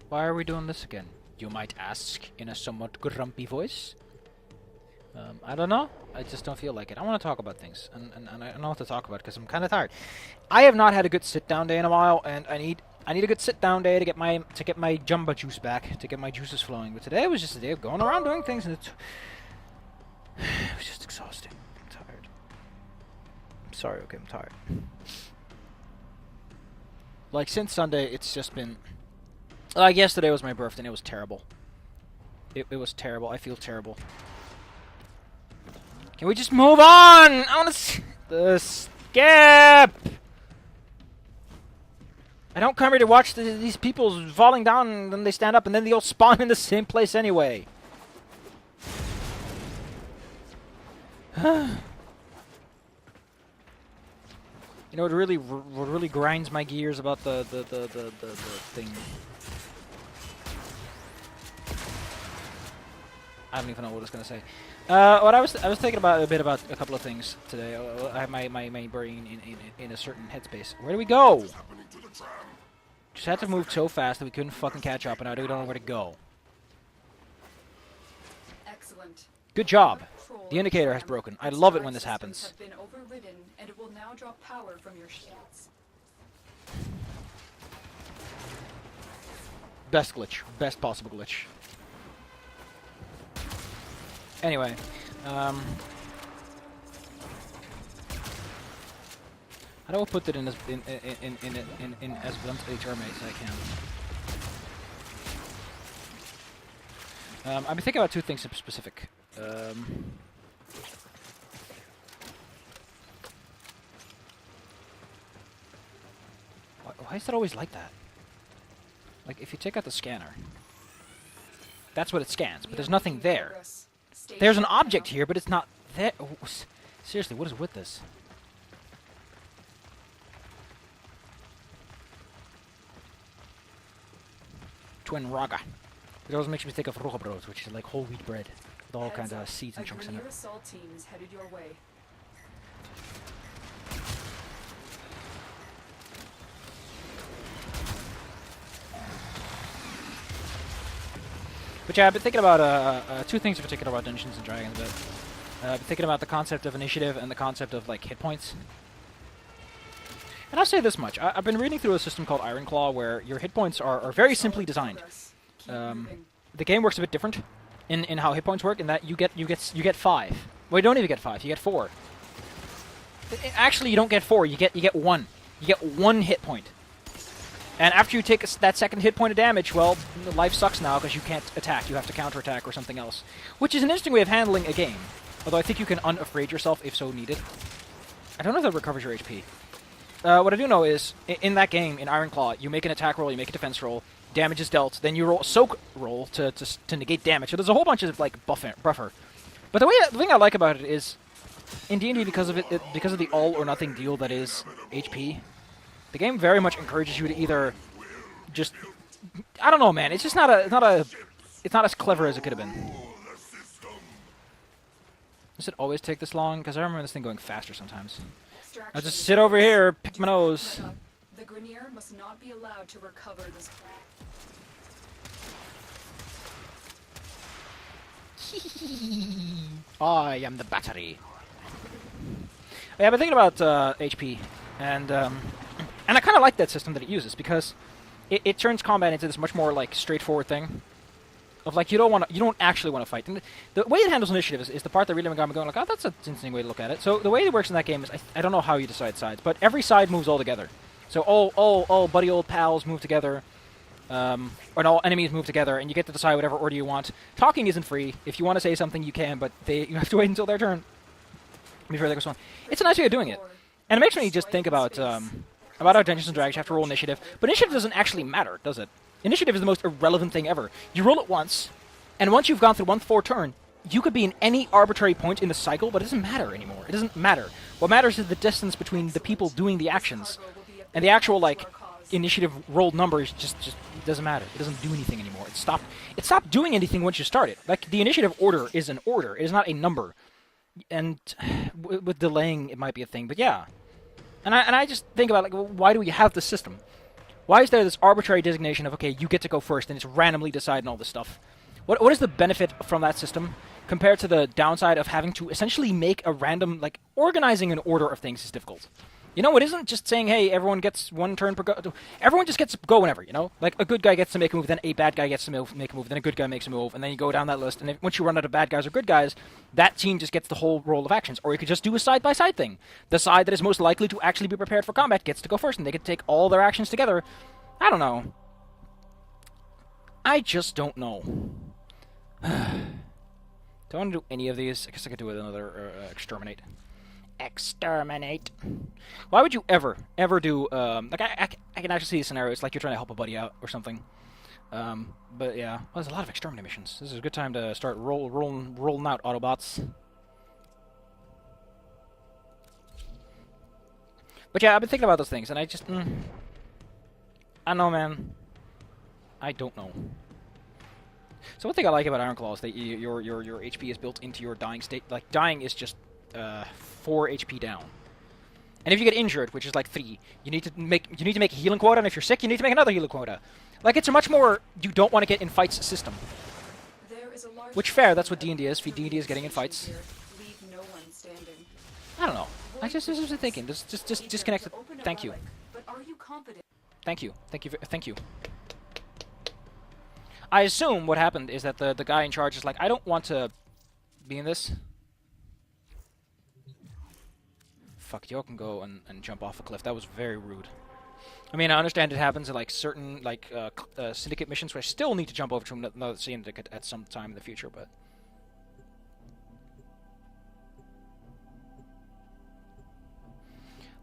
Why are we doing this again? You might ask in a somewhat grumpy voice. I don't know. I just don't feel like it. I want to talk about things, and I don't know what to talk about because I'm kind of tired. I have not had a good sit-down day in a while, and I need a good sit-down day to get my jumbo juice back, to get my juices flowing. But today was just a day of going around doing things, and it was just exhausting. I'm tired. I'm sorry. Okay, I'm tired. Like since Sunday, it's just been. Like yesterday was my birthday, and it was terrible. It was terrible. I feel terrible. Can we just move on? I want to skip. I don't come here to watch these people falling down, and then they stand up, and then they all spawn in the same place anyway. You know, what really grinds my gears about the thing. I don't even know what I was gonna say. What I was thinking about a couple of things today. I have my brain in a certain headspace. Where do we go? Just had to move so fast that we couldn't fucking catch up, and I don't know where to go. Excellent. Good job. The indicator has broken. I love it when this happens. Have been overridden, and it will now draw power from your shields. Best glitch. Best possible glitch. Anyway, how do I put it in as blunt a term as I can? I've been thinking about two things in specific. Why is it always like that? Like, if you take out the scanner, that's what it scans, but there's nothing there. There's an object here, but it's not there. Oh, seriously, what is with this? Twin Raga. It always makes me think of roggebrood, which is like whole wheat bread with all kinds of seeds and chunks in it. Assault team is headed your way. But yeah, I've been thinking about two things in particular about Dungeons and Dragons. But I've been thinking about the concept of initiative and the concept of like hit points. And I'll say this much: I've been reading through a system called Ironclaw, where your hit points are very simply designed. The game works a bit different in how hit points work, in that you get 5. Well, you don't even get 5; you get 4. Actually, you don't get 4; you get 1. You get 1 hit point. And after you take that second hit point of damage, well, life sucks now because you can't attack. You have to counterattack or something else. Which is an interesting way of handling a game. Although I think you can unafraid yourself if so needed. I don't know if that recovers your HP. What I do know is, in that game, in Ironclaw, you make an attack roll, you make a defense roll, damage is dealt, then you roll a soak roll to negate damage. So there's a whole bunch of like buffer. But the thing I like about it is, in D&D, because of the all or nothing deal that is HP, the game very much encourages you to either just, I don't know, man. It's just it's not as clever as it could have been. Does it always take this long? Because I remember this thing going faster sometimes. I'll just sit over here, pick my nose. The Grenier must not be allowed to recover this. I am the battery. Yeah, I've been thinking about HP, and I kind of like that system that it uses, because it turns combat into this much more like straightforward thing. Of like, you don't actually want to fight. And the way it handles initiative is the part that really got me going like, oh, that's an interesting way to look at it. So the way it works in that game is, I don't know how you decide sides, but every side moves all together. So all buddy old pals move together, and all enemies move together, and you get to decide whatever order you want. Talking isn't free. If you want to say something, you can, but you have to wait until their turn before they go on. It's a nice way of doing it. And it makes me just think about how Dungeons & Dragons you have to roll initiative. But initiative doesn't actually matter, does it? Initiative is the most irrelevant thing ever. You roll it once, and once you've gone through 1/4 turn, you could be in any arbitrary point in the cycle, but it doesn't matter anymore. It doesn't matter. What matters is the distance between the people doing the actions, and the actual, like, initiative rolled number is just it doesn't matter. It doesn't do anything anymore. It stopped doing anything once you start it. Like, the initiative order is an order. It is not a number. And with delaying, it might be a thing, but yeah. And I just think about, like, why do we have this system? Why is there this arbitrary designation of, okay, you get to go first, and it's randomly deciding all this stuff? What is the benefit from that system compared to the downside of having to essentially make a random, like, organizing an order of things is difficult? You know, it isn't just saying, hey, everyone gets one turn per go. Everyone just gets to go whenever, you know? Like, a good guy gets to make a move, then a bad guy gets to make a move, then a good guy makes a move, and then you go down that list, and once you run out of bad guys or good guys, that team just gets the whole roll of actions. Or you could just do a side-by-side thing. The side that is most likely to actually be prepared for combat gets to go first, and they can take all their actions together. I don't know. I just don't know. Do I want to do any of these? I guess I could do another exterminate. Exterminate. Why would you ever do, like, I can actually see a scenario. It's like you're trying to help a buddy out or something. But yeah. Well, there's a lot of exterminate missions. This is a good time to start rolling out Autobots. But yeah, I've been thinking about those things, and I just, I don't know, man. I don't know. So one thing I like about Ironclaw is that your HP is built into your dying state. Like, dying is just 4 HP down. And if you get injured, which is like 3, you need to make a healing quota, and if you're sick, you need to make another healing quota. Like, it's a much more you don't want to get in fights system. Which, fair, that's what D&D is. D&D is getting in fights. I don't know. I just was thinking. Just disconnect. Thank you. Thank you. Thank you. I assume what happened is that the guy in charge is like, I don't want to be in this. Fuck, y'all can go and jump off a cliff. That was very rude. I mean, I understand it happens in, like, certain, like, syndicate missions where I still need to jump over to another syndicate at some time in the future, but...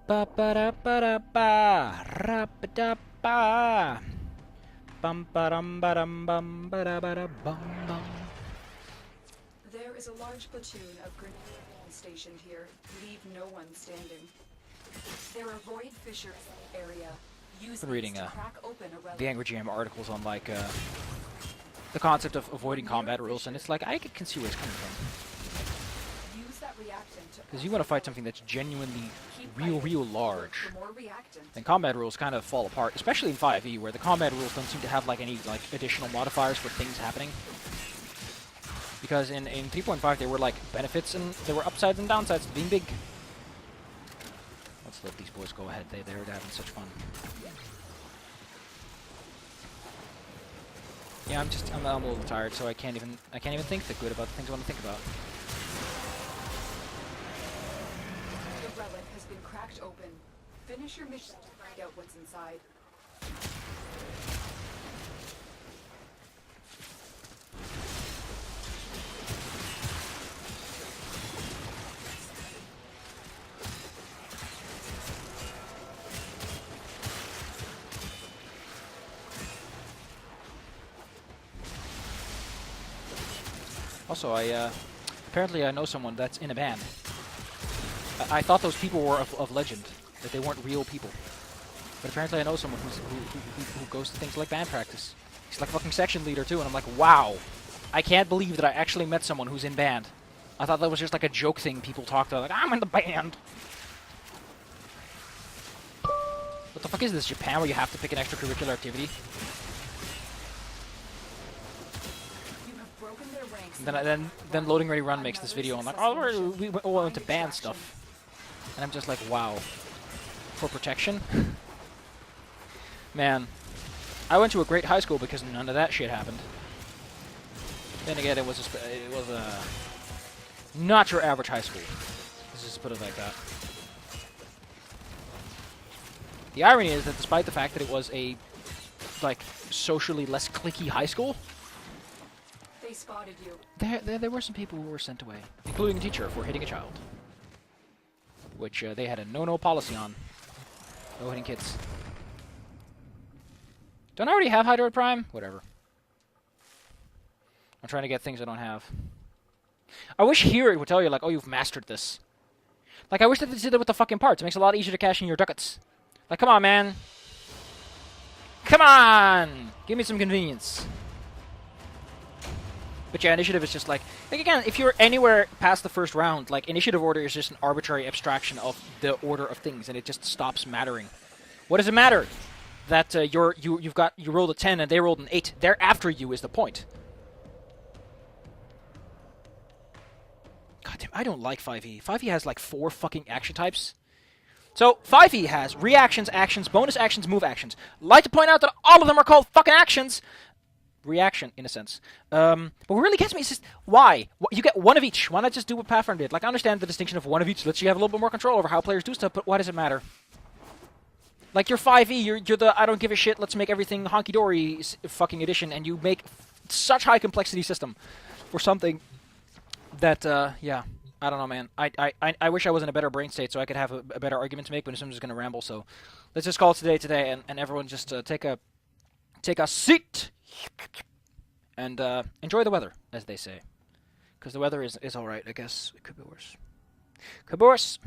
Ba-ba-da-ba-da-ba, ra-ba-da-ba. Bum-ba-dum-ba-dum-bum, ba-da-ba-da-bum-bum. There is a large platoon of grenades stationed here. Leave no one standing. There are void fissures in the area. Use Been reading to crack open a relic. the Angry GM articles on, like, the concept of avoiding combat rules, and it's like, I can see where it's coming from. Use that reactant to Because you want to fight something that's genuinely real large. for more reactant. Then combat rules kind of fall apart, especially in 5e, where the combat rules don't seem to have, like, any, like, additional modifiers for things happening. Because in 3.5 there were, like, benefits and there were upsides and downsides to being big. Let's let these boys go ahead. They're having such fun. Yeah, I'm a little tired, so I can't even think that good about the things I want to think about. The relic has been cracked open. Finish your mission to find out what's inside. Also, apparently I know someone that's in a band. I thought those people were of legend, that they weren't real people. But apparently I know someone who goes to things like band practice. He's like fucking section leader too, and I'm like, wow. I can't believe that I actually met someone who's in band. I thought that was just like a joke thing people talked about, like, I'm in the band. What the fuck is this, Japan, where you have to pick an extracurricular activity? And then Loading Ready Run makes this video. I'm like, oh, we went to band stuff. And I'm just like, wow. For protection? Man. I went to a great high school because none of that shit happened. Then again, it was not your average high school. Let's just put it like that. The irony is that despite the fact that it was a, like, socially less cliquey high school, They spotted you. there were some people who were sent away, including a teacher for hitting a child. Which they had a no-no policy on. No hitting kids. Don't I already have Hydroid Prime? Whatever. I'm trying to get things I don't have. I wish here it would tell you, like, oh, you've mastered this. Like, I wish that they did it with the fucking parts. It makes it a lot easier to cash in your ducats. Like, come on, man. Come on! Give me some convenience. But yeah, initiative is just like again, if you're anywhere past the first round, like, initiative order is just an arbitrary abstraction of the order of things, and it just stops mattering. What does it matter? that you rolled a 10 and they rolled an 8. They're after you is the point. God damn, I don't like 5e. 5e has like 4 fucking action types. So 5e has reactions, actions, bonus actions, move actions. Like to point out that all of them are called fucking actions. Reaction, in a sense. But what really gets me is just, why? You get one of each. Why not just do what Pathfinder did? Like, I understand the distinction of one of each lets you have a little bit more control over how players do stuff, but why does it matter? Like, you're 5e, you're the I don't give a shit, let's make everything honky-dory fucking edition, and you make such high complexity system for something that, yeah, I don't know, man. I wish I was in a better brain state so I could have a better argument to make, but I'm just going to ramble, so let's just call it today, and everyone just take a seat and enjoy the weather, as they say. Because the weather is alright, I guess. It could be worse. Could be worse.